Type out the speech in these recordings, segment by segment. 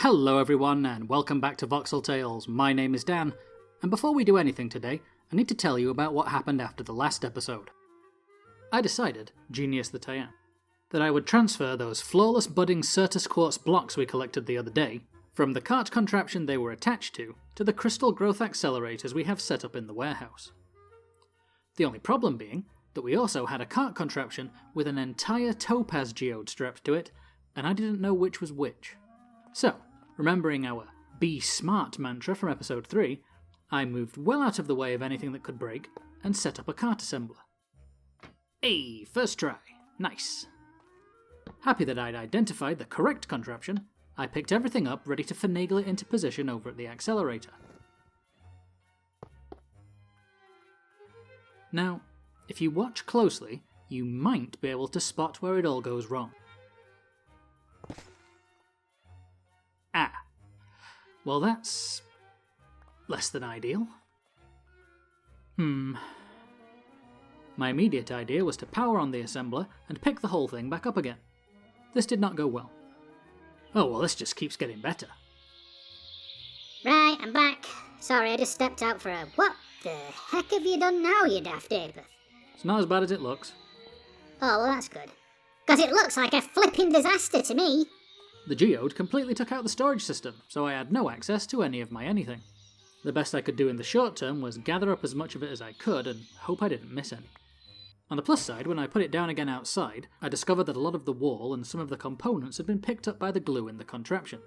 Hello everyone and welcome back to Voxel Tales. My name is Dan, and before we do anything today, I need to tell you about what happened after the last episode. I decided, genius that I am, that I would transfer those flawless budding Certus quartz blocks we collected the other day from the cart contraption they were attached to the crystal growth accelerators we have set up in the warehouse. The only problem being that we also had a cart contraption with an entire Topaz geode strapped to it, and I didn't know which was which. So, remembering our Be Smart mantra from episode 3, I moved well out of the way of anything that could break and set up a cart assembler. Hey, first try. Nice. Happy that I'd identified the correct contraption, I picked everything up ready to finagle it into position over at the accelerator. Now, if you watch closely, you might be able to spot where it all goes wrong. Well, that's less than ideal. My immediate idea was to power on the assembler and pick the whole thing back up again. This did not go well. Oh well, this just keeps getting better. Right, I'm back. Sorry, I just stepped out for a... What the heck have you done now, you daft ape? It's not as bad as it looks. Oh, well that's good. Because it looks like a flipping disaster to me. The geode completely took out the storage system, so I had no access to any of my anything. The best I could do in the short term was gather up as much of it as I could and hope I didn't miss any. On the plus side, when I put it down again outside, I discovered that a lot of the wall and some of the components had been picked up by the glue in the contraption.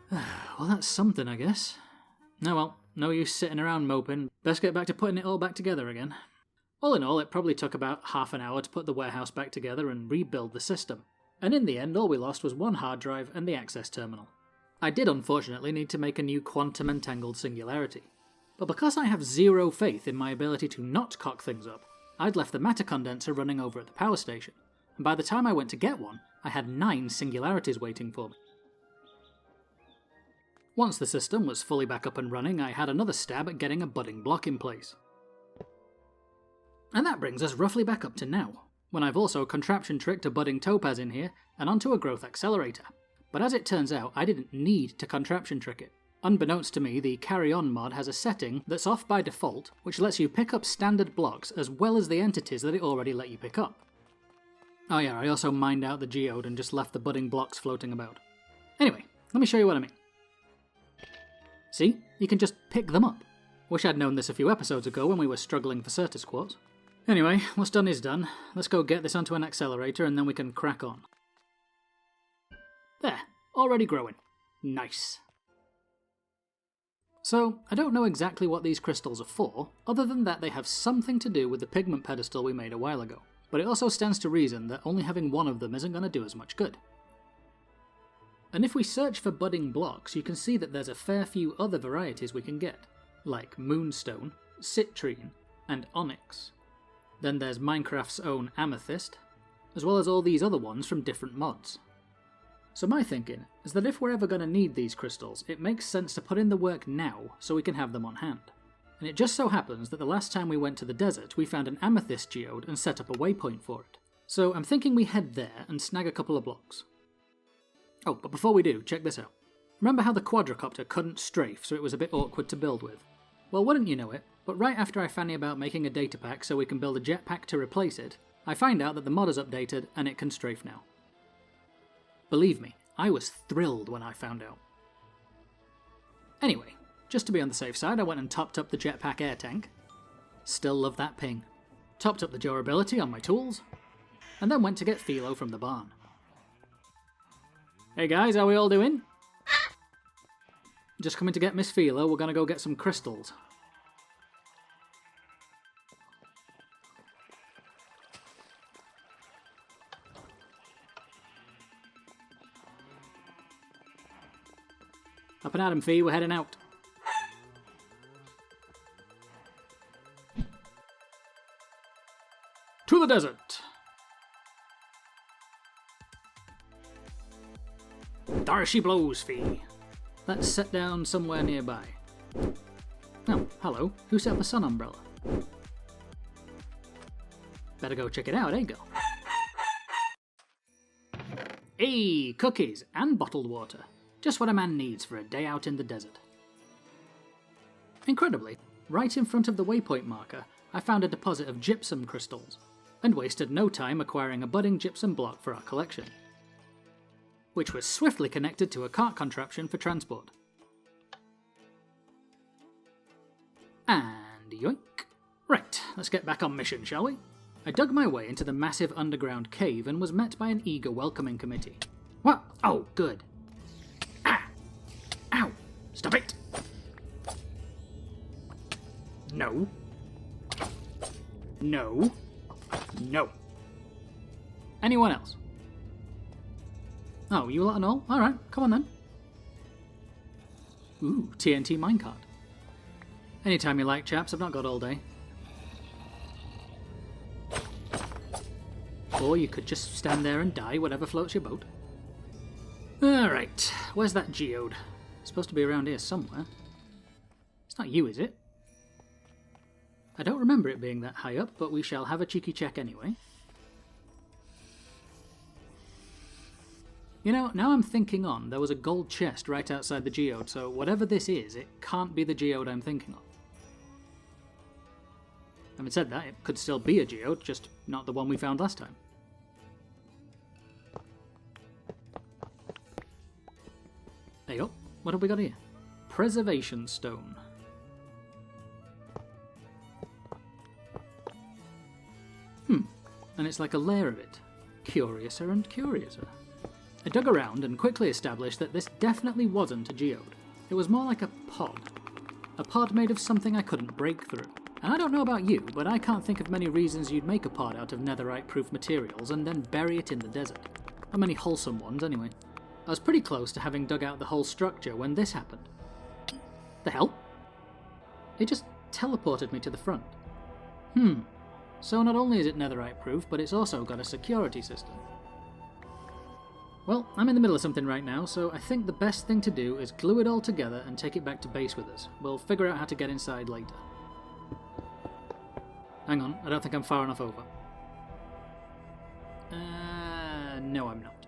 Well, that's something, I guess. Oh well, no use sitting around moping, best get back to putting it all back together again. All in all, it probably took about half an hour to put the warehouse back together and rebuild the system. And in the end, all we lost was one hard drive and the access terminal. I did unfortunately need to make a new quantum entangled singularity. But because I have zero faith in my ability to not cock things up, I'd left the matter condenser running over at the power station, and by the time I went to get one, I had 9 singularities waiting for me. Once the system was fully back up and running, I had another stab at getting a budding block in place. And that brings us roughly back up to now, when I've also contraption tricked a budding Topaz in here and onto a growth accelerator. But as it turns out, I didn't need to contraption trick it. Unbeknownst to me, the Carry On mod has a setting that's off by default, which lets you pick up standard blocks as well as the entities that it already let you pick up. Oh yeah, I also mined out the geode and just left the budding blocks floating about. Anyway, let me show you what I mean. See? You can just pick them up. Wish I'd known this a few episodes ago when we were struggling for Certus quartz. Anyway, what's done is done. Let's go get this onto an accelerator and then we can crack on. There, already growing. Nice. So, I don't know exactly what these crystals are for, other than that they have something to do with the pigment pedestal we made a while ago, but it also stands to reason that only having one of them isn't going to do as much good. And if we search for budding blocks, you can see that there's a fair few other varieties we can get, like moonstone, citrine, and onyx. Then there's Minecraft's own amethyst, as well as all these other ones from different mods. So my thinking is that if we're ever going to need these crystals, it makes sense to put in the work now so we can have them on hand. And it just so happens that the last time we went to the desert we found an amethyst geode and set up a waypoint for it. So I'm thinking we head there and snag a couple of blocks. Oh, but before we do, check this out. Remember how the quadricopter couldn't strafe, so it was a bit awkward to build with? Well, wouldn't you know it, but right after I fanny about making a data pack so we can build a jetpack to replace it, I find out that the mod is updated and it can strafe now. Believe me, I was thrilled when I found out. Anyway, just to be on the safe side, I went and topped up the jetpack air tank. Still love that ping. Topped up the durability on my tools, and then went to get Philo from the barn. Hey guys, how we all doing? Just coming to get Miss Philo, we're gonna go get some crystals. Up and at 'em, Fee, we're heading out. To the desert! There she blows, Fee. Let's sit down somewhere nearby. Oh, hello. Who set up a sun umbrella? Better go check it out, eh, girl? Hey, cookies and bottled water. Just what a man needs for a day out in the desert. Incredibly, right in front of the waypoint marker, I found a deposit of gypsum crystals, and wasted no time acquiring a budding gypsum block for our collection, which was swiftly connected to a cart contraption for transport. And yoink. Right, let's get back on mission, shall we? I dug my way into the massive underground cave and was met by an eager welcoming committee. What? Oh, good. Ah! Ow! Stop it! No. No. No. Anyone else? Oh, you lot and all? Alright, come on then. Ooh, TNT minecart. Anytime you like, chaps, I've not got all day. Or you could just stand there and die, whatever floats your boat. Alright, where's that geode? It's supposed to be around here somewhere. It's not you, is it? I don't remember it being that high up, but we shall have a cheeky check anyway. You know, now I'm thinking on, there was a gold chest right outside the geode, so whatever this is, it can't be the geode I'm thinking of. Having said that, it could still be a geode, just not the one we found last time. There you go. What have we got here? Preservation stone. And it's like a layer of it. Curiouser and curiouser. I dug around and quickly established that this definitely wasn't a geode. It was more like a pod. A pod made of something I couldn't break through. And I don't know about you, but I can't think of many reasons you'd make a pod out of netherite-proof materials and then bury it in the desert. Not many wholesome ones, anyway. I was pretty close to having dug out the whole structure when this happened. The hell? It just teleported me to the front. So not only is it netherite-proof, but it's also got a security system. Well, I'm in the middle of something right now, so I think the best thing to do is glue it all together and take it back to base with us. We'll figure out how to get inside later. Hang on, I don't think I'm far enough over. No, I'm not.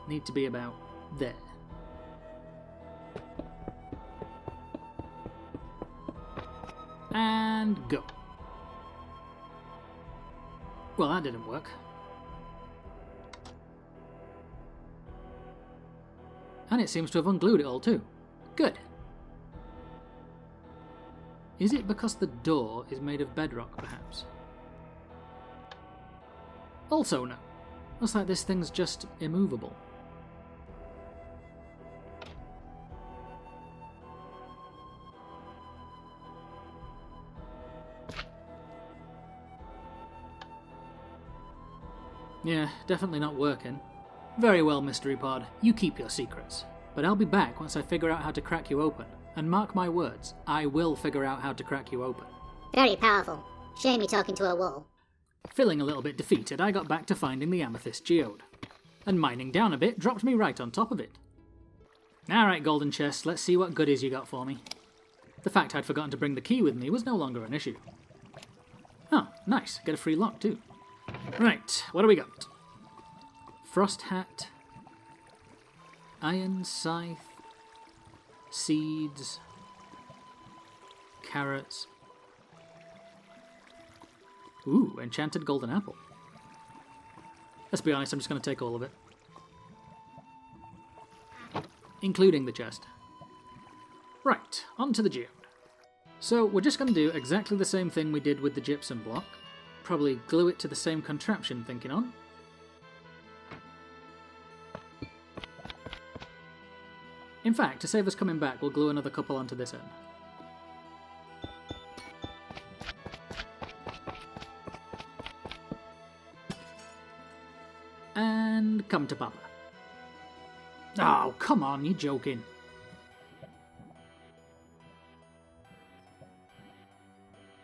Need to be about there. And go. Well, that didn't work. And it seems to have unglued it all too. Good. Is it because the door is made of bedrock, perhaps? Also no. Looks like this thing's just immovable. Yeah, definitely not working. Very well, Mystery Pod. You keep your secrets. But I'll be back once I figure out how to crack you open. And mark my words, I will figure out how to crack you open. Very powerful. Shame you're talking to a wall. Feeling a little bit defeated, I got back to finding the amethyst geode. And mining down a bit dropped me right on top of it. Alright, golden chest, let's see what goodies you got for me. The fact I'd forgotten to bring the key with me was no longer an issue. Oh, nice. Get a free lock too. Right, what do we got? Frost hat, iron scythe, seeds, carrots. Ooh, enchanted golden apple. Let's be honest, I'm just going to take all of it. Including the chest. Right, on to the geode. So we're just going to do exactly the same thing we did with the gypsum block. Probably glue it to the same contraption, thinking on. In fact, to save us coming back, we'll glue another couple onto this end. And come to Papa. Oh, come on, you're joking.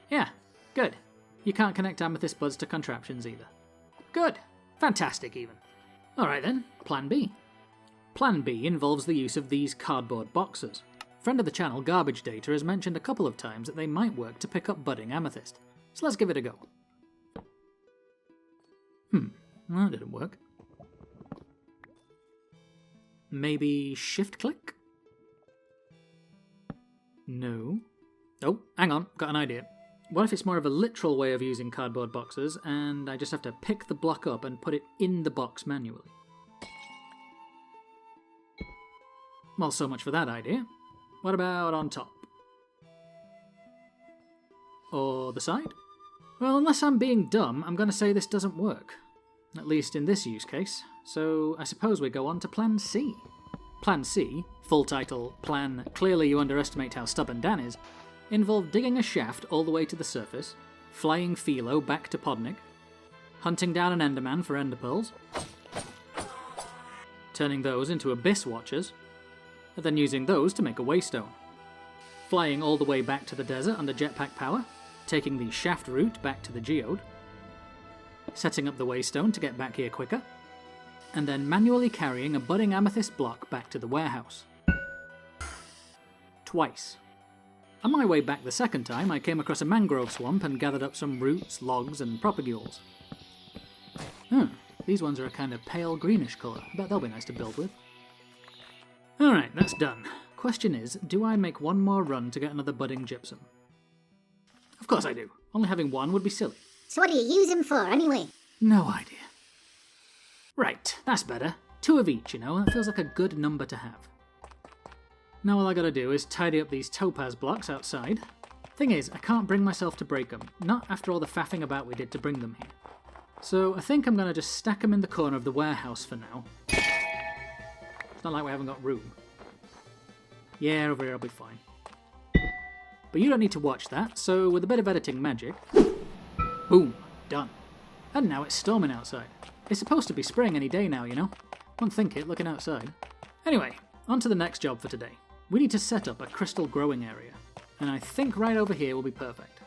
Yeah, good. You can't connect amethyst buds to contraptions either. Good. Fantastic, even. Alright then, Plan B. Plan B involves the use of these cardboard boxes. Friend of the channel, Garbage Data, has mentioned a couple of times that they might work to pick up budding amethyst. So let's give it a go. Well, that didn't work. maybe shift click? No. Oh, hang on, got an idea. What if it's more of a literal way of using cardboard boxes, and I just have to pick the block up and put it in the box manually? Well, so much for that idea. What about on top? Or the side? Well, unless I'm being dumb, I'm going to say this doesn't work. At least in this use case. So I suppose we go on to Plan C. Plan C, full title, Plan Clearly You Underestimate How Stubborn Dan Is, involved digging a shaft all the way to the surface, flying Philo back to Podnik, hunting down an Enderman for Ender Pearls, turning those into Abyss Watchers, and then using those to make a Waystone, flying all the way back to the desert under jetpack power, taking the shaft route back to the geode, setting up the Waystone to get back here quicker, and then manually carrying a budding amethyst block back to the warehouse. Twice. On my way back the second time, I came across a mangrove swamp and gathered up some roots, logs, and propagules. These ones are a kind of pale greenish colour. I bet they'll be nice to build with. Alright, that's done. Question is, do I make one more run to get another budding gypsum? Of course I do. Only having one would be silly. So what do you use them for, anyway? No idea. Right, that's better. 2 of each, you know, that feels like a good number to have. Now all I gotta do is tidy up these topaz blocks outside. Thing is, I can't bring myself to break them, not after all the faffing about we did to bring them here. So I think I'm gonna just stack them in the corner of the warehouse for now. It's not like we haven't got room. Yeah, over here I'll be fine. But you don't need to watch that, so with a bit of editing magic... Boom, done. And now it's storming outside. It's supposed to be spring any day now, you know? Wouldn't think it, looking outside. Anyway, on to the next job for today. We need to set up a crystal growing area, and I think right over here will be perfect.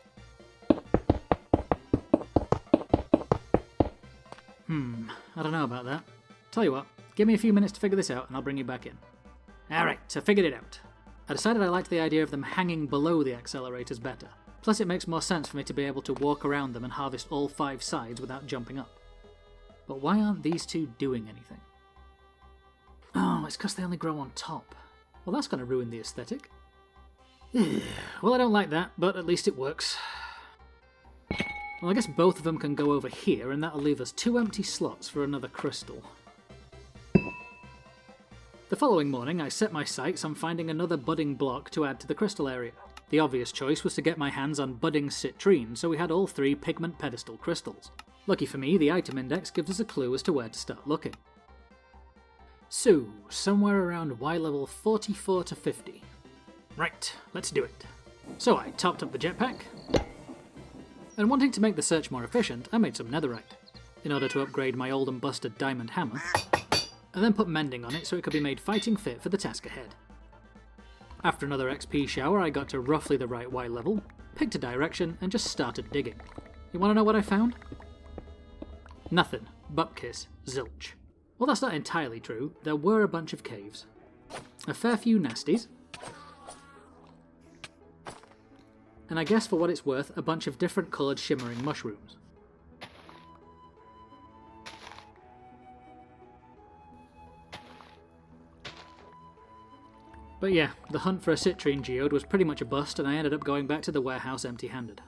I don't know about that. Tell you what, give me a few minutes to figure this out and I'll bring you back in. Alright, so figured it out. I decided I liked the idea of them hanging below the accelerators better. Plus it makes more sense for me to be able to walk around them and harvest all 5 sides without jumping up. But why aren't these two doing anything? Oh, it's because they only grow on top. Well, that's going to ruin the aesthetic. Well, I don't like that, but at least it works. Well, I guess both of them can go over here, and that'll leave us 2 empty slots for another crystal. The following morning, I set my sights on finding another budding block to add to the crystal area. The obvious choice was to get my hands on budding Citrine, so we had all 3 pigment pedestal crystals. Lucky for me, the item index gives us a clue as to where to start looking. So, somewhere around Y level 44 to 50. Right, let's do it. So I topped up the jetpack, and wanting to make the search more efficient, I made some netherite, in order to upgrade my old and busted diamond hammer, and then put mending on it so it could be made fighting fit for the task ahead. After another XP shower, I got to roughly the right Y level, picked a direction, and just started digging. You want to know what I found? Nothing. Bupkis. Zilch. Well, that's not entirely true. There were a bunch of caves. A fair few nasties. And I guess for what it's worth, a bunch of different coloured shimmering mushrooms. But yeah, the hunt for a Citrine geode was pretty much a bust, and I ended up going back to the warehouse empty-handed.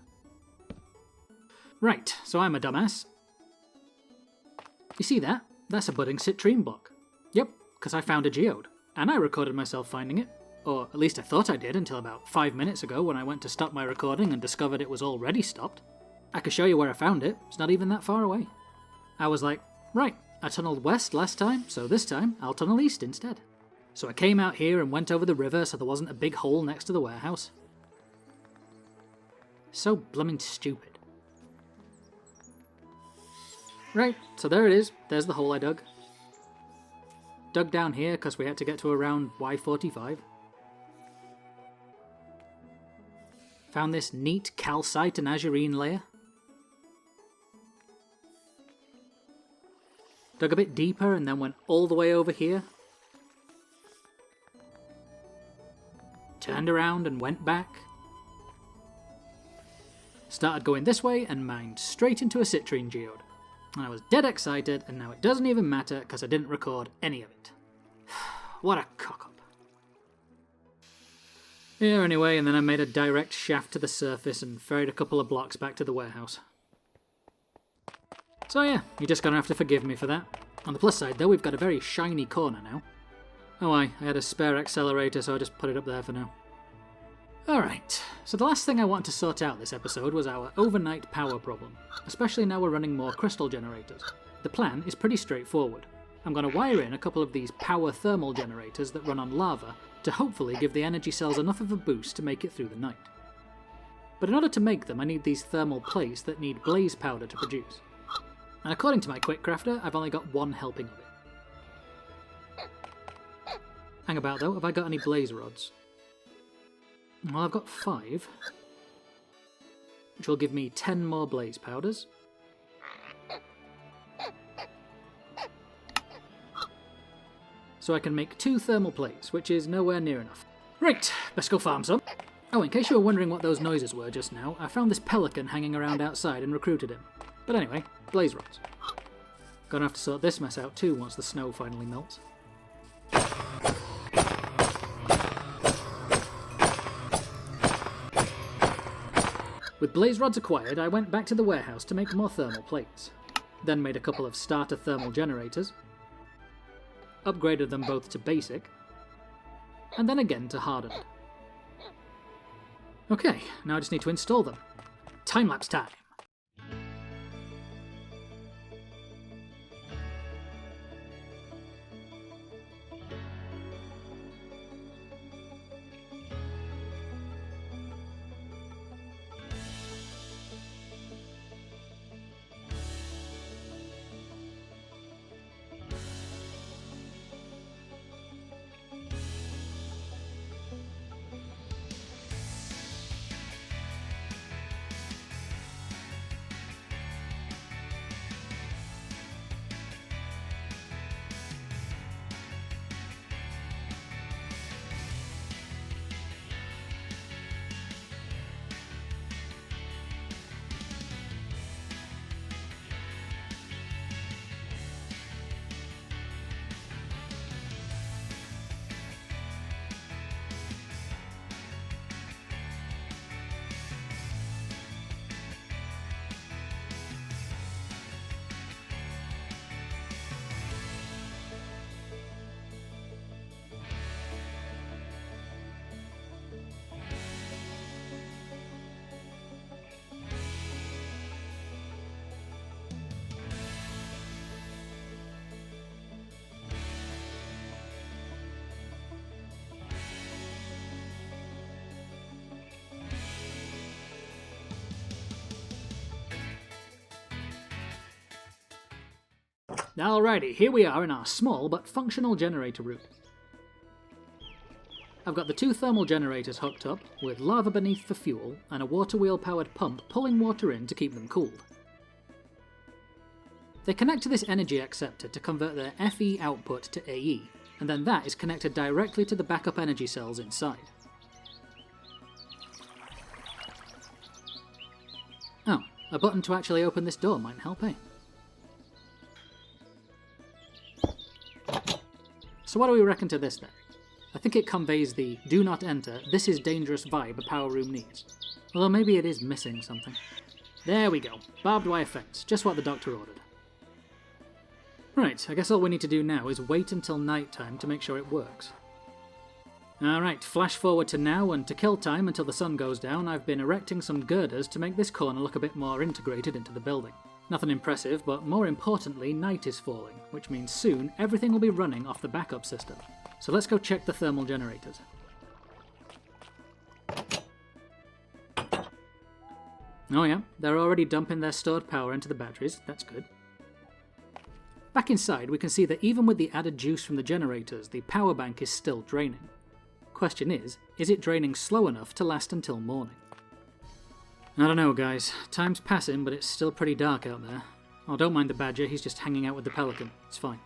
Right, so I'm a dumbass. You see that? That's a budding Citrine block. Yep, because I found a geode, and I recorded myself finding it. Or at least I thought I did until about 5 minutes ago when I went to stop my recording and discovered it was already stopped. I could show you where I found it, it's not even that far away. I was like, right, I tunneled west last time, so this time I'll tunnel east instead. So I came out here and went over the river so there wasn't a big hole next to the warehouse. So blooming stupid. Right, so there it is, there's the hole I dug. Dug down here because we had to get to around Y45. Found this neat calcite and azurine layer. Dug a bit deeper and then went all the way over here. Turned around and went back. Started going this way and mined straight into a Citrine geode. And I was dead excited, and now it doesn't even matter because I didn't record any of it. what a cock-up. Yeah, anyway, and then I made a direct shaft to the surface and ferried a couple of blocks back to the warehouse. So yeah, you're just gonna have to forgive me for that. On the plus side though, we've got a very shiny corner now. Oh I had a spare accelerator, so I just put it up there for now. Alright, so the last thing I wanted to sort out this episode was our overnight power problem, especially now we're running more crystal generators. The plan is pretty straightforward. I'm going to wire in a couple of these power thermal generators that run on lava to hopefully give the energy cells enough of a boost to make it through the night. But in order to make them, I need these thermal plates that need blaze powder to produce. And according to my quick crafter, I've only got one helping of it. Hang about though, have I got any blaze rods? Well, I've got 5, which will give me 10 more blaze powders. So I can make 2 thermal plates, which is nowhere near enough. Right, best go farm some. Oh, in case you were wondering what those noises were just now, I found this pelican hanging around outside and recruited him. But anyway, blaze rods. Gonna have to sort this mess out too once the snow finally melts. With blaze rods acquired, I went back to the warehouse to make more thermal plates. Then made a couple of starter thermal generators, upgraded them both to basic, and then again to hardened. Okay, now I just need to install them. Time-lapse time! Alrighty, here we are in our small but functional generator room. I've got the 2 thermal generators hooked up, with lava beneath for fuel, and a water wheel powered pump pulling water in to keep them cooled. They connect to this energy acceptor to convert their FE output to AE, and then that is connected directly to the backup energy cells inside. Oh, a button to actually open this door might help, eh? So what do we reckon to this then? I think it conveys the "do not enter, this is dangerous" vibe a power room needs. Although maybe it is missing something. There we go, barbed wire fence, just what the doctor ordered. Right, I guess all we need to do now is wait until night time to make sure it works. Alright, flash forward to now, and to kill time until the sun goes down, I've been erecting some girders to make this corner look a bit more integrated into the building. Nothing impressive, but more importantly, night is falling, which means soon everything will be running off the backup system. So let's go check the thermal generators. Oh yeah, they're already dumping their stored power into the batteries, that's good. Back inside we can see that even with the added juice from the generators, the power bank is still draining. Question is it draining slow enough to last until morning? I don't know guys, time's passing but it's still pretty dark out there. Oh, don't mind the badger, he's just hanging out with the pelican, it's fine.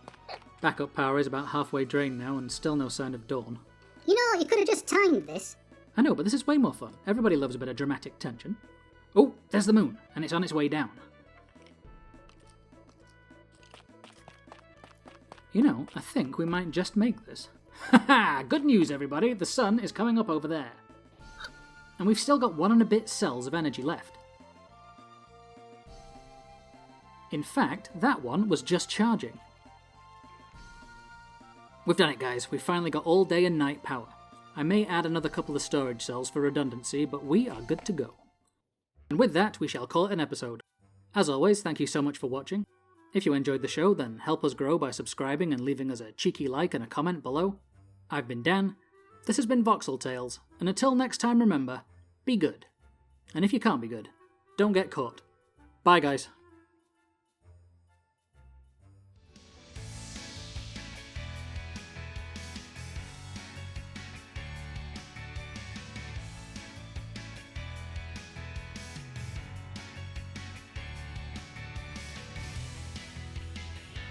Backup power is about halfway drained now and still no sign of dawn. You know, you could have just timed this. I know, but this is way more fun. Everybody loves a bit of dramatic tension. Oh, there's the moon, and it's on its way down. You know, I think we might just make this. Haha, good news everybody, the sun is coming up over there. And we've still got 1 and a bit cells of energy left. In fact, that one was just charging. We've done it guys, we've finally got all day and night power. I may add another couple of storage cells for redundancy, but we are good to go. And with that, we shall call it an episode. As always, thank you so much for watching. If you enjoyed the show, then help us grow by subscribing and leaving us a cheeky like and a comment below. I've been Dan, this has been Voxel Tales, and until next time remember, be good. And if you can't be good, don't get caught. Bye guys.